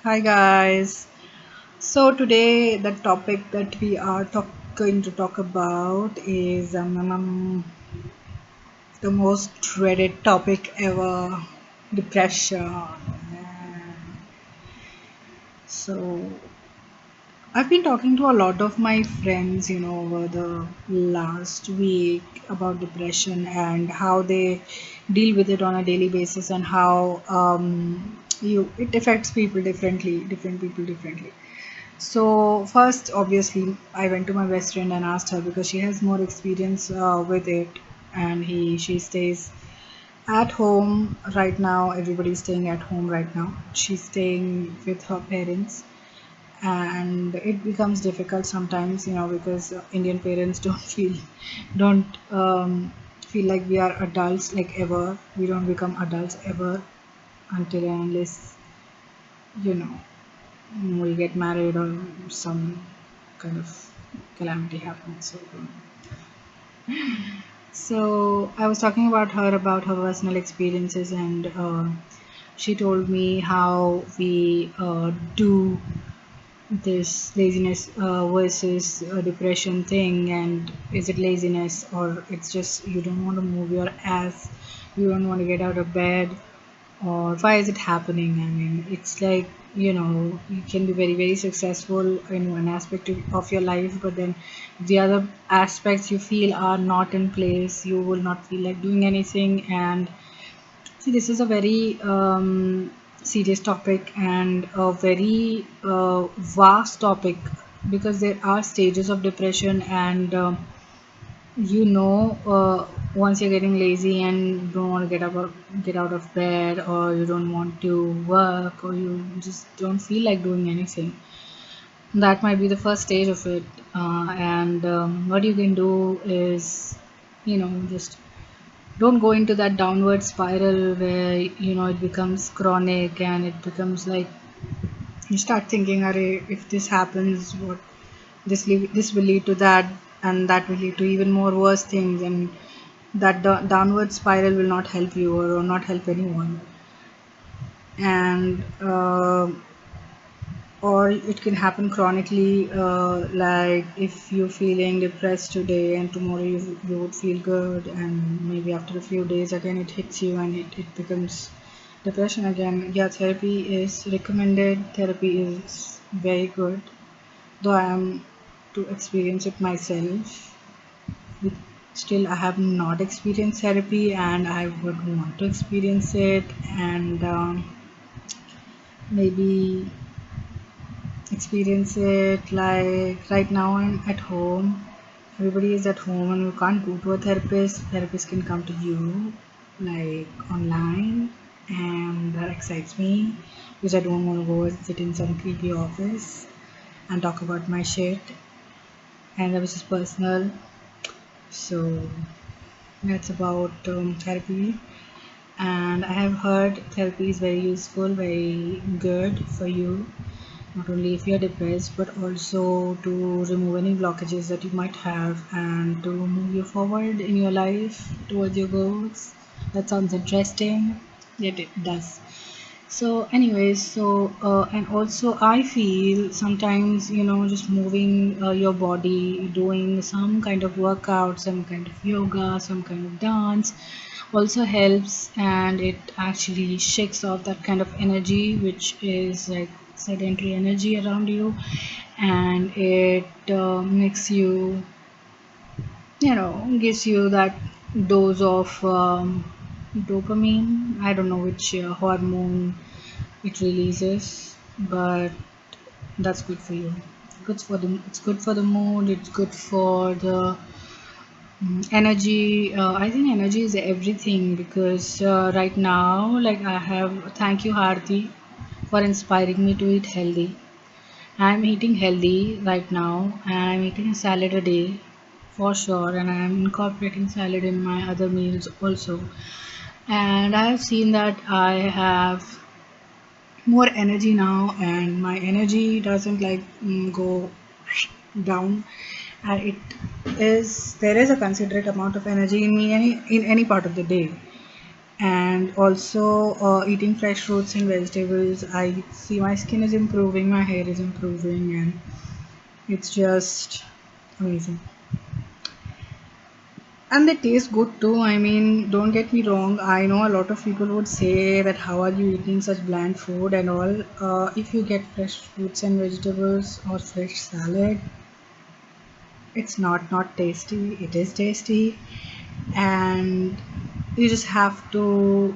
Hi guys. So today the topic that we are going to talk about is the most dreaded topic ever, depression. So I've been talking to a lot of my friends, over the last week about depression and how they deal with it on a daily basis and how you it affects people differently, different people differently. So first, obviously, I went to my best friend and asked her because she has more experience with it, and she stays at home right now. Everybody's staying at home right now. She's staying with her parents, and it becomes difficult sometimes, because Indian parents don't feel like we are adults like ever. We don't become adults ever until and unless you know we get married or some kind of calamity happens. So I was talking about her about her personal experiences, and she told me how we do this laziness versus depression thing, and is it laziness or it's just you don't want to move your ass, you don't want to get out of bed, or why is it happening? I mean, it's like, you can be very, very successful in one aspect of your life, but then the other aspects you feel are not in place, you will not feel like doing anything. And see, this is a very serious topic and a very vast topic, because there are stages of depression, and once you're getting lazy and don't want to get out of bed, or you don't want to work, or you just don't feel like doing anything, that might be the first stage of it. And what you can do is, just don't go into that downward spiral where it becomes chronic, and it becomes like you start thinking, Array, if this happens, what this will lead to that, and that will lead to even more worse things, and that downward spiral will not help you, or not help anyone. And or it can happen chronically, like if you're feeling depressed today and tomorrow you would feel good, and maybe after a few days again it hits you, and it becomes depression again. Yeah, therapy is recommended, therapy is very good, though I am to experience it myself. Still, I have not experienced therapy, and I would want to experience it. And maybe experience it like right now I'm at home. Everybody is at home, and you can't go to a therapist. Therapist can come to you like online, and that excites me because I don't want to go and sit in some creepy office and talk about my shit, and that was just personal. So that's about therapy. And I have heard therapy is very useful, very good for you, not only if you're depressed, but also to remove any blockages that you might have and to move you forward in your life towards your goals. That sounds interesting, yet it does. So, anyways, and also I feel sometimes, just moving your body, doing some kind of workout, some kind of yoga, some kind of dance also helps, and it actually shakes off that kind of energy, which is like sedentary energy around you, and it makes you, gives you that dose of dopamine. I don't know which hormone it releases, but that's good for you. It's good for the mood, it's good for the energy. I think energy is everything, because right now, like, I have, thank you Harti for inspiring me to eat healthy. I'm eating healthy right now, and I'm eating a salad a day for sure, and I'm incorporating salad in my other meals also. And I have seen that I have more energy now, and my energy doesn't like go down. It is there is a considerate amount of energy in me, in any part of the day. And also eating fresh fruits and vegetables, I see my skin is improving, my hair is improving, and it's just amazing. And they taste good too. I mean, don't get me wrong. I know a lot of people would say that how are you eating such bland food and all. If you get fresh fruits and vegetables or fresh salad, it's not tasty. It is tasty, and you just have to,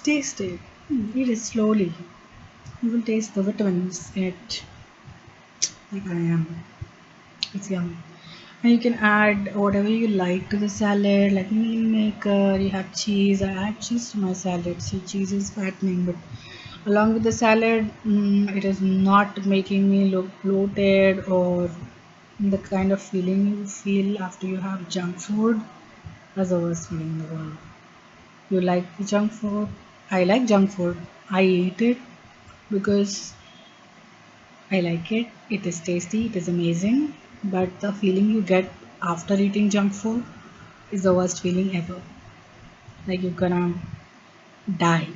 taste it. Eat it slowly. You will taste the vitamins in it, like I am. It's yummy. And you can add whatever you like to the salad, like meal maker. You have cheese. I add cheese to my salad. See, cheese is fattening, but along with the salad, it is not making me look bloated or the kind of feeling you feel after you have junk food. That's the worst feeling in the world. You like the junk food? I like junk food. I eat it because I like it. It is tasty. It is amazing. But the feeling you get after eating junk food is the worst feeling ever. Like you're gonna die.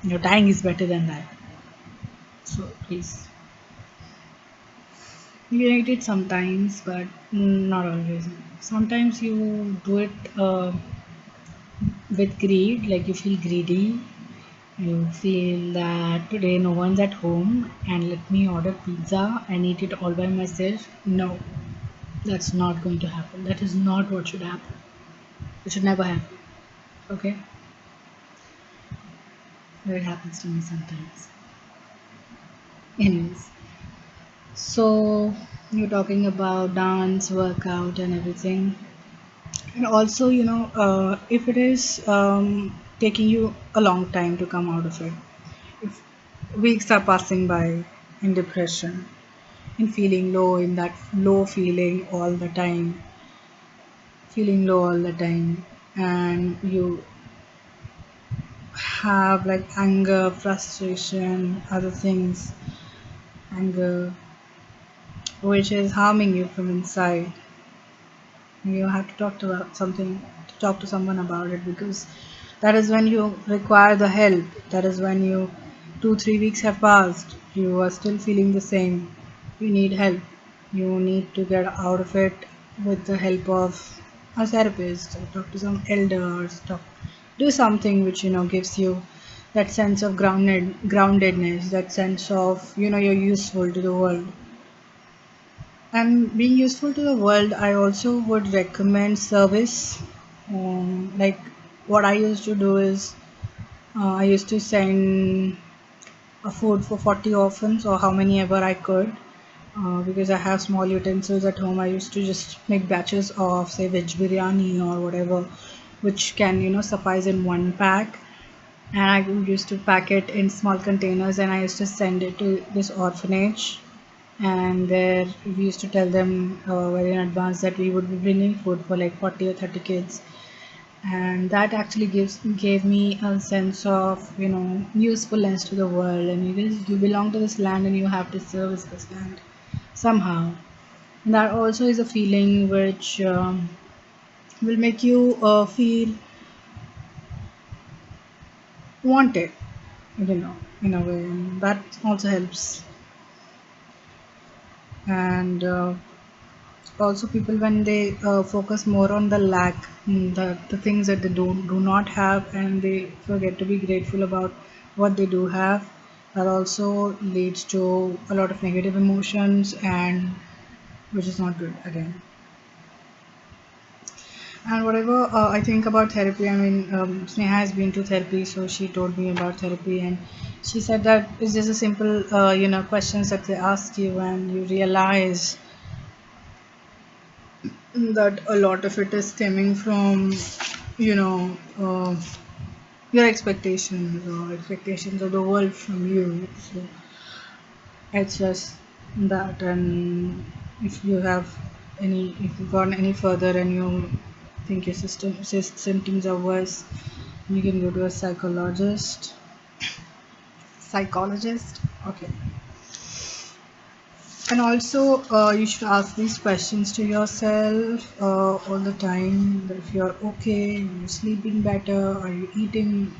Dying is better than that. So please, you can eat it sometimes, but not always. Sometimes you do it with greed, like you feel greedy. You feel that today no one's at home and let me order pizza and eat it all by myself. No, that's not going to happen. That is not what should happen. It should never happen. Okay? But it happens to me sometimes. Anyways, so you're talking about dance, workout, and everything. And also, if it is taking you a long time to come out of it, if weeks are passing by in depression, in feeling low, in that low feeling all the time, feeling low all the time, and you have like anger, frustration, other things, anger, which is harming you from inside. You have to talk to someone about it, because that is when you require the help. That is when you 2 3 weeks have passed, you are still feeling the same, you need help, you need to get out of it with the help of a therapist, or talk to some elders, do something which gives you that sense of groundedness, that sense of you're useful to the world. And being useful to the world, I also would recommend service. Like what I used to do is, I used to send a food for 40 orphans, or how many ever I could. Because I have small utensils at home, I used to just make batches of, say, veg biryani or whatever, which can, suffice in one pack. And I used to pack it in small containers, and I used to send it to this orphanage. And there we used to tell them very in advance that we would be bringing food for like 40 or 30 kids. And that actually gave me a sense of usefulness to the world, and you belong to this land and you have to service this land somehow. And that also is a feeling which will make you feel wanted, in a way, and that also helps. And also people, when they focus more on the lack, the things that they do not have, and they forget to be grateful about what they do have, that also leads to a lot of negative emotions, and which is not good again. And whatever I think about therapy, I mean, Sneha has been to therapy, so she told me about therapy, and she said that it's just a simple questions that they ask you, and you realize that a lot of it is stemming from you know uh, your expectations, or expectations of the world from you. So it's just that. And if you have if you've gone any further and you think your symptoms are worse, you can go to a psychologist. Okay. And also, you should ask these questions to yourself all the time. That if you're okay, are you sleeping better, are you eating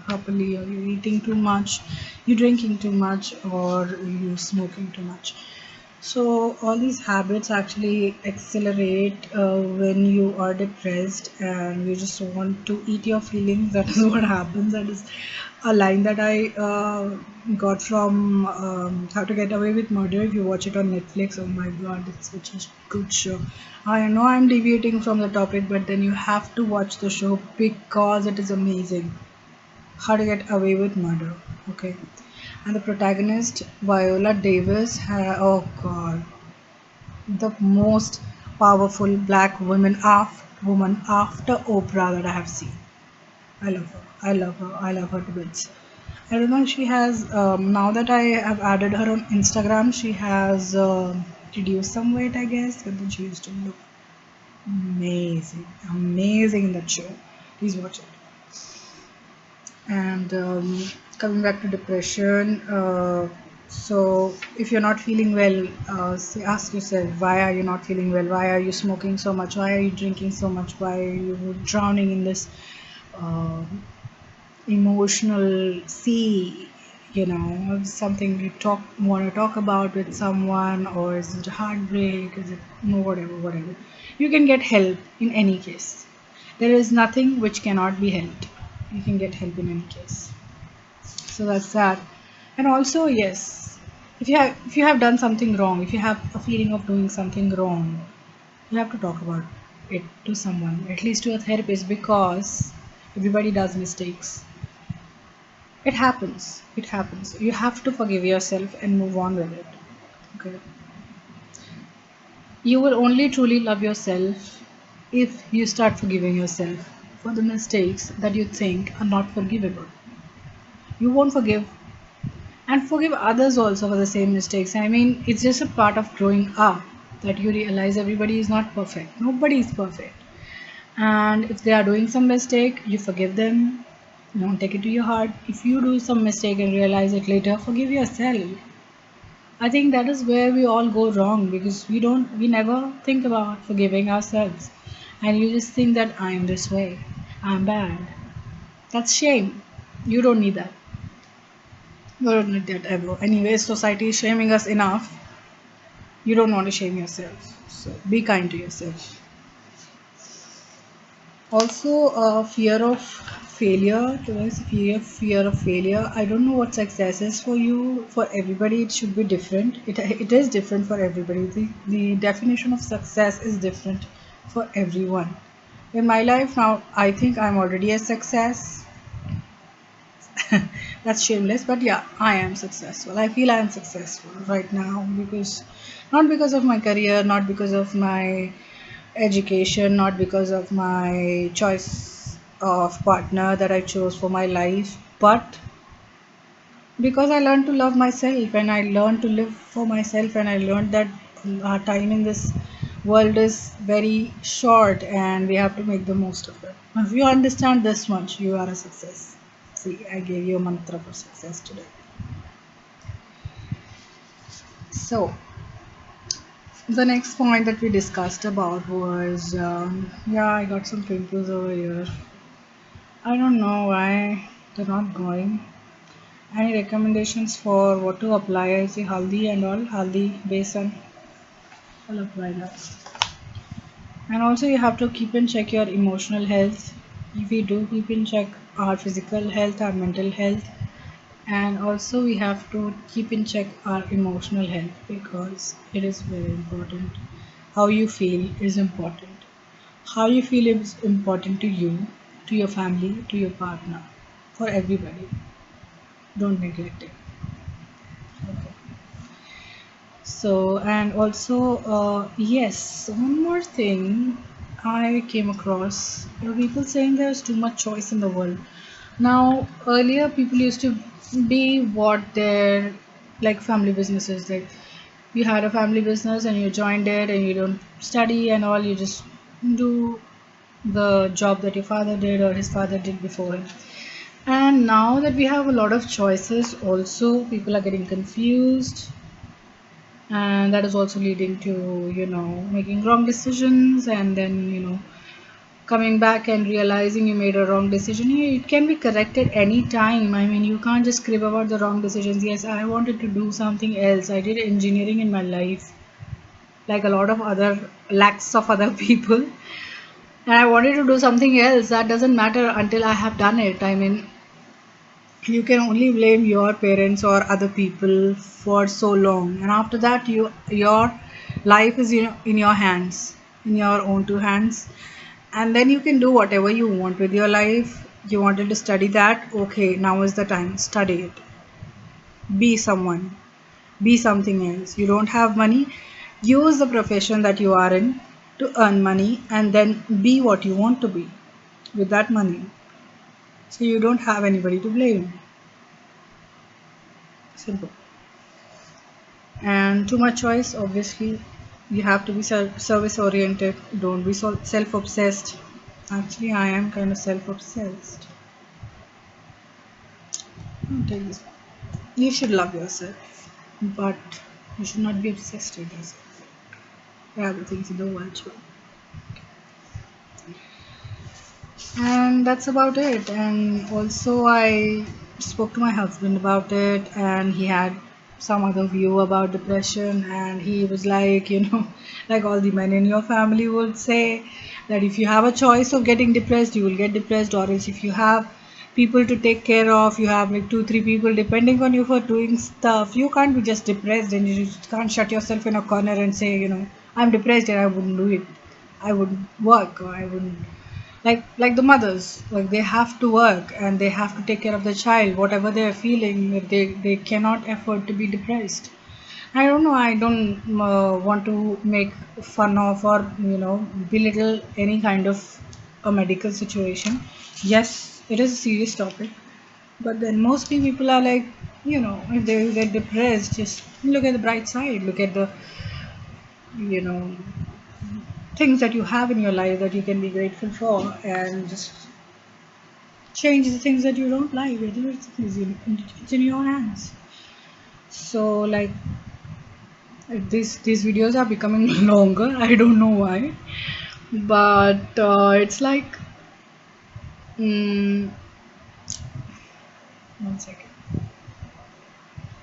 properly, are you eating too much, you drinking too much, or you smoking too much. So all these habits actually accelerate when you are depressed and you just want to eat your feelings. That is what happens. That is a line that I got from How to Get Away with Murder. If you watch it on Netflix, oh my god, it's such a good show. I know I'm deviating from the topic, but then you have to watch the show because it is amazing. How to Get Away with Murder. Okay, and the protagonist Viola Davis. Oh God, the most powerful black woman after Oprah that I have seen. I love her. I love her. I love her to bits. I don't know. She has now that I have added her on Instagram. She has reduced some weight, I guess, but then she used to look amazing, amazing in that show. Please watch it. And coming back to depression, so if you're not feeling well, ask yourself, why are you not feeling well? Why are you smoking so much? Why are you drinking so much? Why are you drowning in this uh, emotional sea? Something you want to talk about with someone, or is it a heartbreak? Is it no, whatever. You can get help in any case. There is nothing which cannot be helped. You can get help in any case. So that's that. And also, yes, if you have done something wrong, if you have a feeling of doing something wrong, you have to talk about it to someone, at least to a therapist, because everybody does mistakes. It happens. It happens. You have to forgive yourself and move on with it. Okay. You will only truly love yourself if you start forgiving yourself for the mistakes that you think are not forgivable. You won't forgive and forgive others also for the same mistakes. I mean, it's just a part of growing up that you realize everybody is not perfect. Nobody is perfect. And if they are doing some mistake, you forgive them. Don't take it to your heart. If you do some mistake and realize it later, forgive yourself. I think that is where we all go wrong, because we never think about forgiving ourselves. And you just think that I'm this way, I'm bad. That's shame. You don't need that. You don't need that ever. Anyway, society is shaming us enough. You don't want to shame yourself. So be kind to yourself. Also, fear of failure. Towards fear of failure. I don't know what success is for you. For everybody, it should be different. It is different for everybody. The definition of success is different for everyone. In my life now, I think I'm already a success. That's shameless, but yeah, I am successful. I feel I am successful right now, because not because of my career, not because of my education, not because of my choice of partner that I chose for my life, but because I learned to love myself, and I learned to live for myself, and I learned that our time in this world is very short and we have to make the most of it. If you understand this much, you are a success. See, I gave you a mantra for success today. So, the next point that we discussed about was yeah, I got some pimples over here. I don't know why they're not going. Any recommendations for what to apply? I see haldi and all, haldi, besan. I'll apply that. And also, you have to keep in check your emotional health. If we do keep in check our physical health, our mental health, and also we have to keep in check our emotional health, because it is very important. How you feel is important. How you feel is important to you, to your family, to your partner, for everybody. Don't neglect it. Okay. So, and also, yes, one more thing I came across, people saying there's too much choice in the world. Now, earlier people used to be what their like family businesses. Like you had a family business and you joined it, and you don't study and all, you just do the job that your father did or his father did before him. And now that we have a lot of choices, also people are getting confused. and that is also leading to making wrong decisions, and then coming back and realizing you made a wrong decision. It can be corrected any time. I mean, you can't just crib about the wrong decisions. Yes, I wanted to do something else. I did engineering in my life, like a lot of other lakhs of other people, and I wanted to do something else. That doesn't matter until I have done it. I mean, you can only blame your parents or other people for so long, and after that your life is in your hands, in your own two hands, and then you can do whatever you want with your life. You wanted to study that, okay, now is the time, study it. Be someone, be something else. You don't have money, use the profession that you are in to earn money, and then be what you want to be with that money, so you don't have anybody to blame. Simple. And too much choice, obviously you have to be service oriented. Don't be so self obsessed. Actually, I am kind of self obsessed. Take this. You should love yourself, but you should not be obsessed with yourself. There are other things in the world too. And that's about it. And also, I spoke to my husband about it, and he had some other view about depression. And he was like, like all the men in your family would say, that if you have a choice of getting depressed, you will get depressed, or else if you have people to take care of, you have like two three people depending on you for doing stuff, you can't be just depressed, and you just can't shut yourself in a corner and say, I'm depressed and I wouldn't do it. I wouldn't work, or I wouldn't, like the mothers, like they have to work and they have to take care of the child, whatever they are feeling, they cannot afford to be depressed. I don't know, I don't want to make fun of, or belittle any kind of a medical situation. Yes, it is a serious topic, but then mostly people are like, if they get depressed, just look at the bright side, look at the you know things that you have in your life that you can be grateful for, and just change the things that you don't like. It's in your hands. So like, these videos are becoming longer. I don't know why, but it's like, mm, 1 second.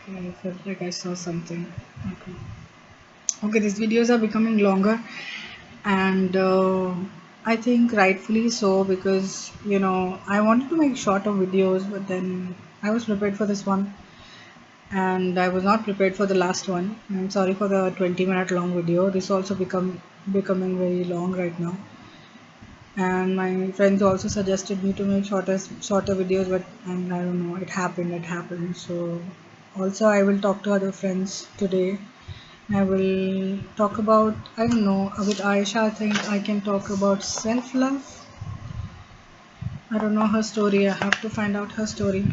Okay, I felt like I saw something. Okay. Okay, these videos are becoming longer, and I think rightfully so, because I wanted to make shorter videos, but then I was prepared for this one, and I was not prepared for the last one. I'm sorry for the 20-minute long video. This also becoming very long right now. And my friends also suggested me to make shorter videos, but I don't know. It happened. So also I will talk to other friends today. I will talk about, I don't know, with Aisha. I think I can talk about self love. I don't know her story. I have to find out her story,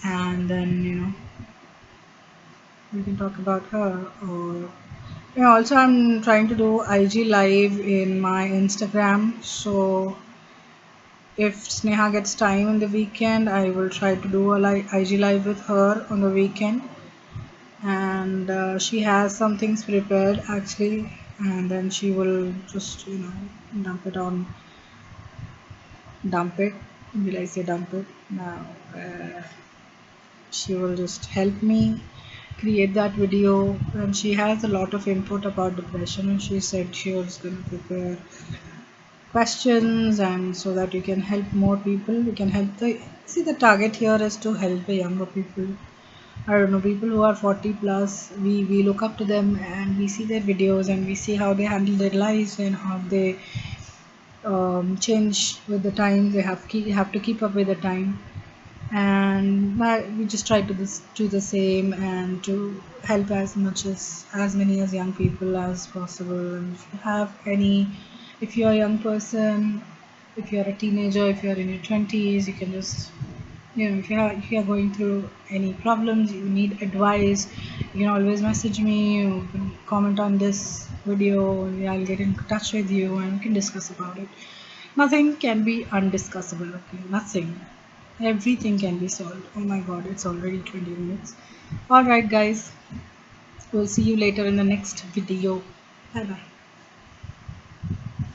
and then we can talk about her. Or yeah, also I'm trying to do IG live in my Instagram. So if Sneha gets time in the weekend, I will try to do a IG live with her on the weekend. And she has some things prepared actually, and then she will just dump it on dump it. Will I say dump it now? She will just help me create that video, and she has a lot of input about depression, and she said she was going to prepare questions, and so that you can help more people. You can help the target here is to help the younger people. I don't know, people who are 40 plus. We look up to them, and we see their videos, and we see how they handle their lives, and how they change with the time. They have to keep up with the time, and we just try to do the same, and to help as many as young people as possible. And if you have any, if you're a young person, if you're a teenager, if you're in your 20s, you can just, if you're going through any problems, you need advice, you can always message me, you can comment on this video, and I'll get in touch with you and we can discuss about it. Nothing can be undiscussable, okay? Nothing. Everything can be solved. Oh my god, it's already 20 minutes. Alright, guys. We'll see you later in the next video. Bye bye.